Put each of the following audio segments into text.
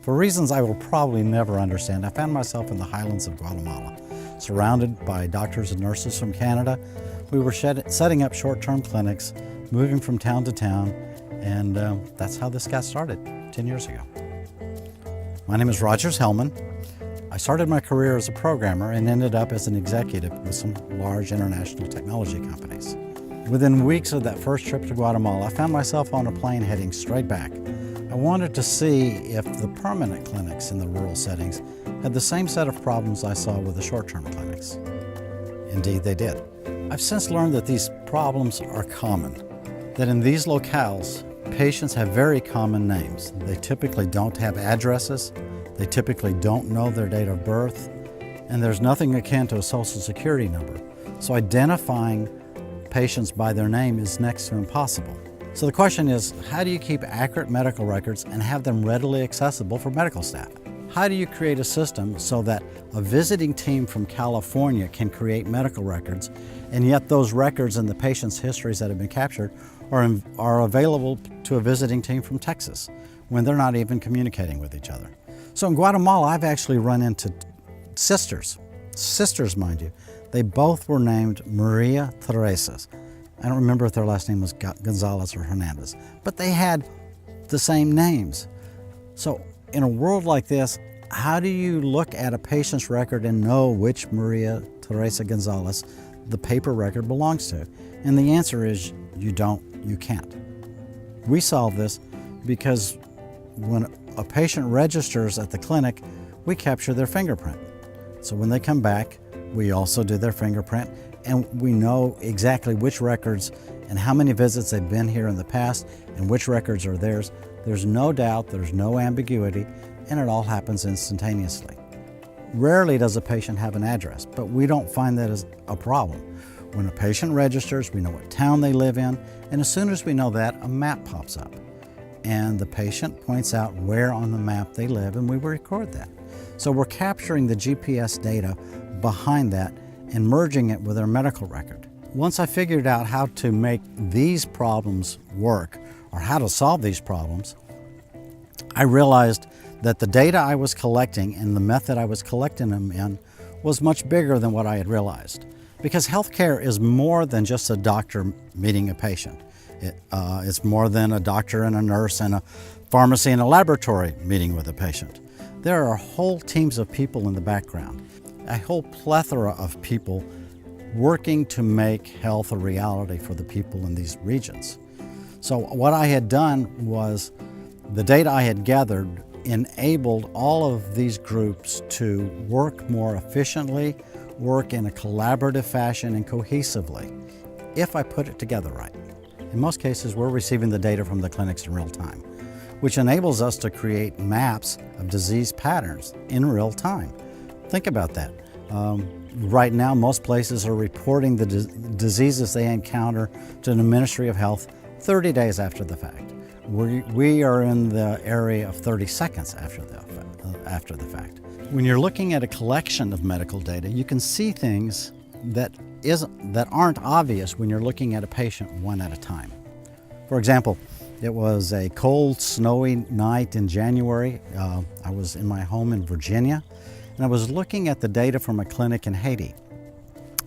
For reasons I will probably never understand, I found myself in the highlands of Guatemala, surrounded by doctors and nurses from Canada. We were setting up short-term clinics, moving from town to town, and that's how this got started 10 years ago. My name is Hellman. I started my career as a programmer and ended up as an executive with some large international technology companies. Within weeks of that first trip to Guatemala, I found myself on a plane heading straight back. I wanted to see if the permanent clinics in the rural settings had the same set of problems I saw with the short-term clinics. Indeed, they did. I've since learned that these problems are common, that in these locales, patients have very common names. They typically don't have addresses, they typically don't know their date of birth, and there's nothing akin to a social security number. So identifying patients by their name is next to impossible. So the question is, how do you keep accurate medical records and have them readily accessible for medical staff? How do you create a system so that a visiting team from California can create medical records, and yet those records and the patient's histories that have been captured are available to a visiting team from Texas when they're not even communicating with each other? So in Guatemala, I've actually run into sisters, mind you. They both were named Maria Teresa. I don't remember if their last name was Gonzalez or Hernandez, but they had the same names. So in a world like this, how do you look at a patient's record and know which Maria Teresa Gonzalez the paper record belongs to? And the answer is you can't. We solve this because when a patient registers at the clinic, we capture their fingerprint. So when they come back, we also do their fingerprint, and we know exactly which records and how many visits they've been here in the past and which records are theirs. There's no doubt, there's no ambiguity, and it all happens instantaneously. Rarely does a patient have an address, but we don't find that as a problem. When a patient registers, we know what town they live in, and as soon as we know that, a map pops up. And the patient points out where on the map they live, and we record that. So we're capturing the GPS data behind that and merging it with our medical record. Once I figured out how to make these problems work, or how to solve these problems, I realized that the data I was collecting and the method I was collecting them in was much bigger than what I had realized. Because healthcare is more than just a doctor meeting a patient. It's more than a doctor and a nurse and a pharmacy and a laboratory meeting with a patient. There are whole teams of people in the background, a whole plethora of people working to make health a reality for the people in these regions. So what I had done was the data I had gathered enabled all of these groups to work more efficiently, work in a collaborative fashion and cohesively, if I put it together right. In most cases, we're receiving the data from the clinics in real time, which enables us to create maps of disease patterns in real time. Think about that. Right now, most places are reporting the diseases they encounter to the Ministry of Health 30 days after the fact. We are in the area of 30 seconds after the fact. When you're looking at a collection of medical data, you can see things that aren't obvious when you're looking at a patient one at a time. For example, it was a cold, snowy night in January. I was in my home in Virginia, and I was looking at the data from a clinic in Haiti.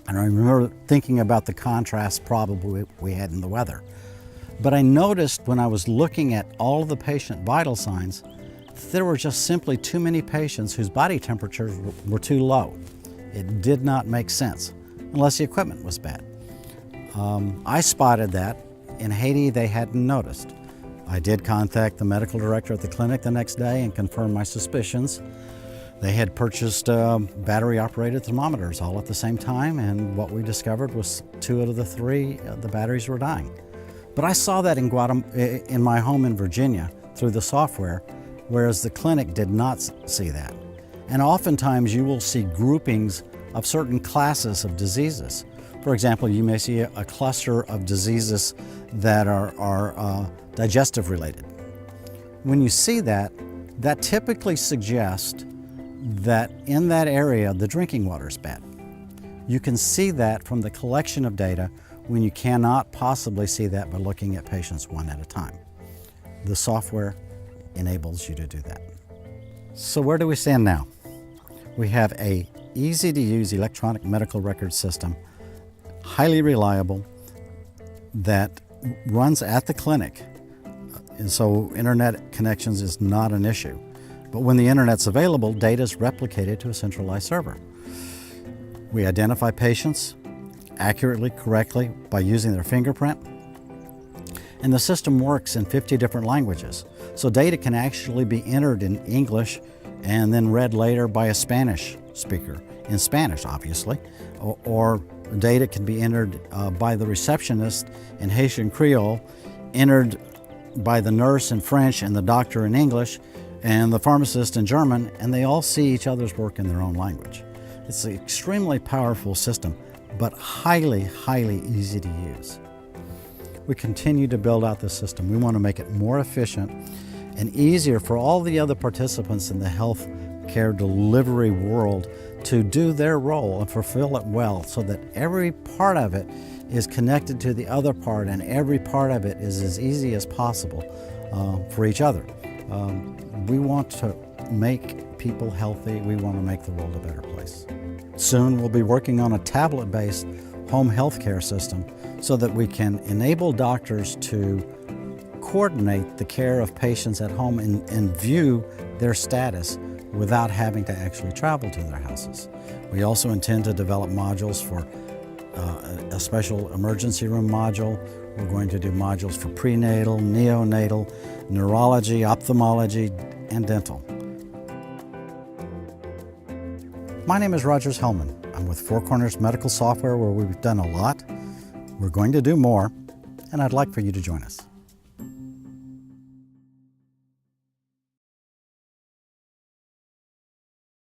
And I remember thinking about the contrast probably we had in the weather. But I noticed when I was looking at all of the patient vital signs, there were just simply too many patients whose body temperatures were too low. It did not make sense, unless the equipment was bad. I spotted that. In Haiti, they hadn't noticed. I did contact the medical director at the clinic the next day and confirm my suspicions. They had purchased battery-operated thermometers all at the same time, and what we discovered was 2 out of the 3, the batteries were dying. But I saw that in my home in Virginia through the software, whereas the clinic did not see that. And oftentimes you will see groupings of certain classes of diseases. For example, you may see a cluster of diseases that are digestive related. When you see that, that typically suggests that in that area the drinking water is bad. You can see that from the collection of data when you cannot possibly see that by looking at patients one at a time. The software enables you to do that. So where do we stand now? We have a easy-to-use electronic medical record system, highly reliable, that runs at the clinic. And so internet connections is not an issue. But when the internet's available, data is replicated to a centralized server. We identify patients accurately, correctly by using their fingerprint. And the system works in 50 different languages. So data can actually be entered in English and then read later by a Spanish speaker, in Spanish obviously, or data can be entered by the receptionist in Haitian Creole, entered by the nurse in French and the doctor in English, and the pharmacist in German, and they all see each other's work in their own language. It's an extremely powerful system, but highly, highly easy to use. We continue to build out this system. We want to make it more efficient and easier for all the other participants in the health care delivery world to do their role and fulfill it well, so that every part of it is connected to the other part and every part of it is as easy as possible for each other. We want to make people healthy. We want to make the world a better place. Soon we'll be working on a tablet-based home health care system so that we can enable doctors to coordinate the care of patients at home and view their status without having to actually travel to their houses. We also intend to develop modules for a special emergency room module. We're going to do modules for prenatal, neonatal, neurology, ophthalmology, and dental. My name is Roger Hellman. I'm with Four Corners Medical Software, where we've done a lot. We're going to do more, and I'd like for you to join us.